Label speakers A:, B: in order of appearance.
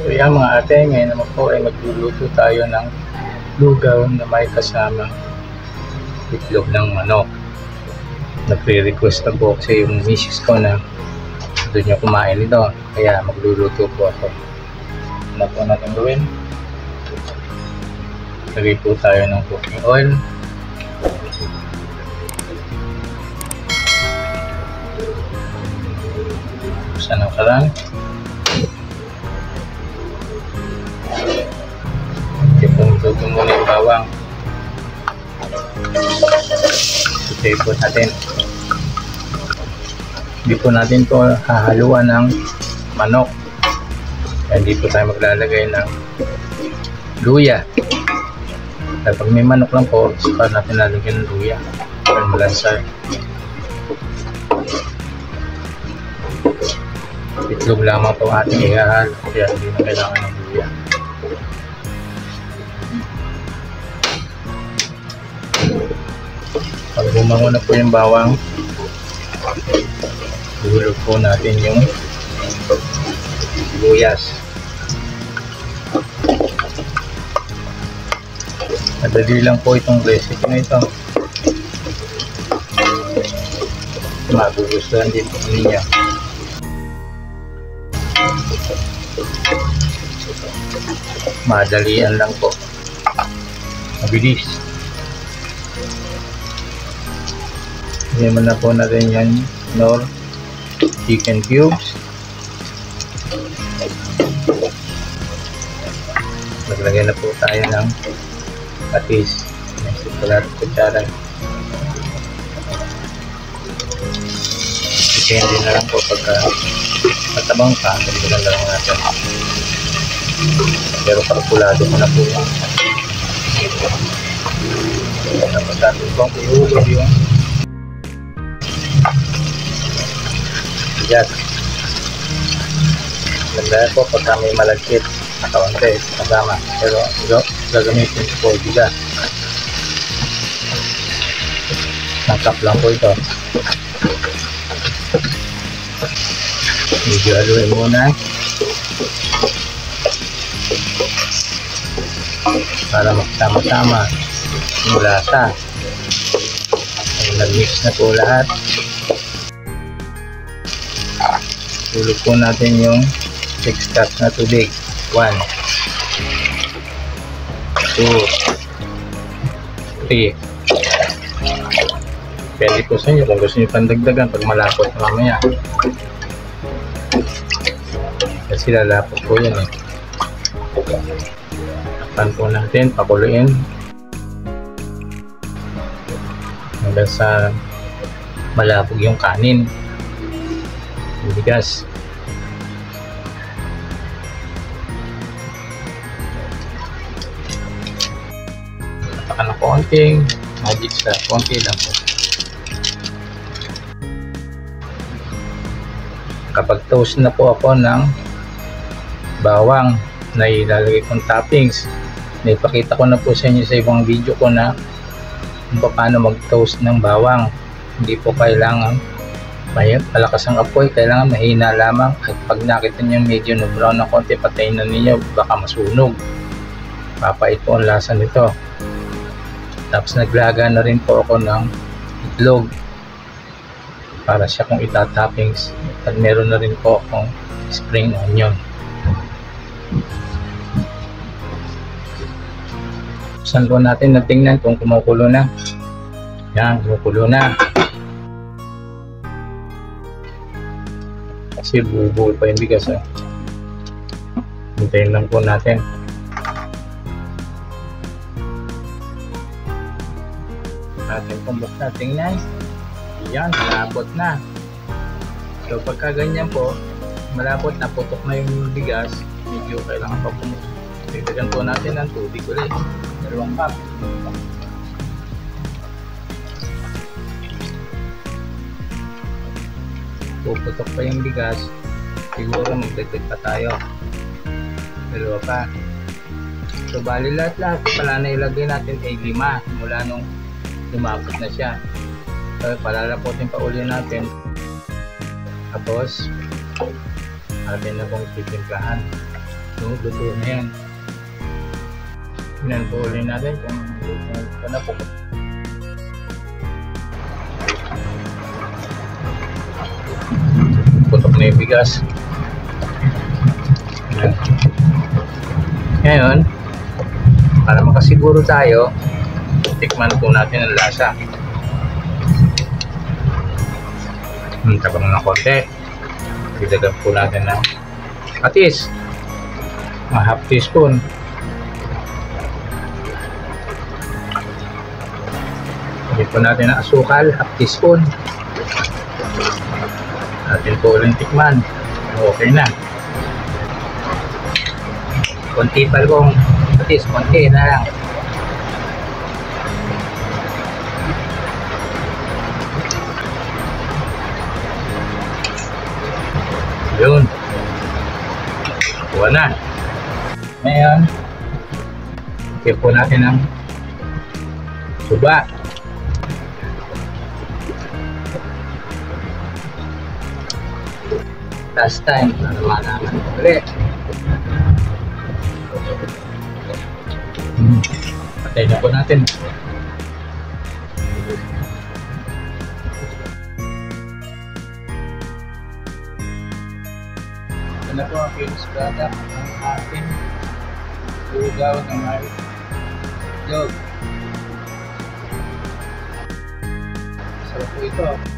A: So yan mga ate, ngayon naman po ay magluluto tayo ng lugaw na may kasamang itlog ng manok. Nagre-request na po kasi yung misis ko na doon niya kumain ito, kaya magluluto po ako. Ano po natin gawin? Lagay po tayo ng cooking oil. Buksan ang kalan. Ito muna yung bawang. Ito po natin. Hindi po natin ito hahaluan ng manok. Hindi po tayo maglalagay ng luya. Kapag may manok lang po, saka natin lalagyan ng luya para malansay. Itlog lamang po ating ihahalo, kaya hindi na kailangan ng luya. Pag bumango na po yung bawang, ihulog po natin yung sibuyas. Madali lang po itong recipe na ito. Magugustuhan din po ninyo. Madalian lang po. Mabilis. Hiniman na po natin yan nor chicken cubes. Maglagay na po tayo ng patis. May sikulat kutsara. Depende na lang po pagka matabang ka, dito na lang natin. Pero kalkulado ko na po yan. Tapos natin pong ihulog yung bigas. Ganda po pagka may malagkit na kaunti kasama, pero gagamitin po bigas. Nangkap lang po ito. Medyo haluin muna para magsama-sama yung lasa. Nag-mix na po lahat. Tulog po natin yung 6 cups na tubig. 1 2 3. Pwede po sa inyo kung gusto nyo pandagdagan pag malapot na mamaya, kasi lalapot po yan eh. Takpan po natin, pakuluin hanggang sa malapog yung kanin, yung bigas. Tapakan ng konting magic sa konti lang po. Kapag toast na po ako ng bawang na ilalagay kong toppings, naipakita ko na po sa inyo sa ibang video ko na kung paano mag toast ng bawang. Hindi po kailangan malakas ang apoy, kailangan mahina lamang, at pag nakita nyo medyo na brown na konti, patayin na ninyo, baka masunog. Papait po ang lasa nito. Tapos naglaga na rin po ako ng itlog para siya kung itatoppings, at meron na rin po akong spring onion. Saan po natin natingnan kung kumukulo na. Yan, kumukulo na. Kasi bubuo pa yung bigas eh. Hintayin lang po natin. Ating pumbok na, tingnan. Yan, malapot na. So pagka ganyan po, malapot na, putok na yung bigas, medyo kailangan pa pumusok. Dagdagan po natin ng tubig ulit. 2 cup. Puputok pa yung bigas, siguro magdagdag pa tayo. 2 pa. So bali lahat-lahat pala na ilagay natin ay 5 mula nung lumapot na siya. So palalapotin pa uli natin. Tapos atin na pong titimplahan. So, luto na yan. Tingnan po ulit natin kung luto na po. Putok na yung bigas. Ayan. Ngayon, para makasiguro tayo, tikman po natin ang lasa. Tabang ng konti. Dagdagan po natin ng patis. Half teaspoon. Lagyan po natin ng asukal, half teaspoon. Natin po ulit tikman. Okay na. Konti pa lang patis, konti na lang. Yun. Kuha na. Ngayon, lagyan po natin ng suba. Last time, para malaman ulit. Patay na po natin. Ito na po ang finished product ng ating lugaw ng itlog. Sarap po ito.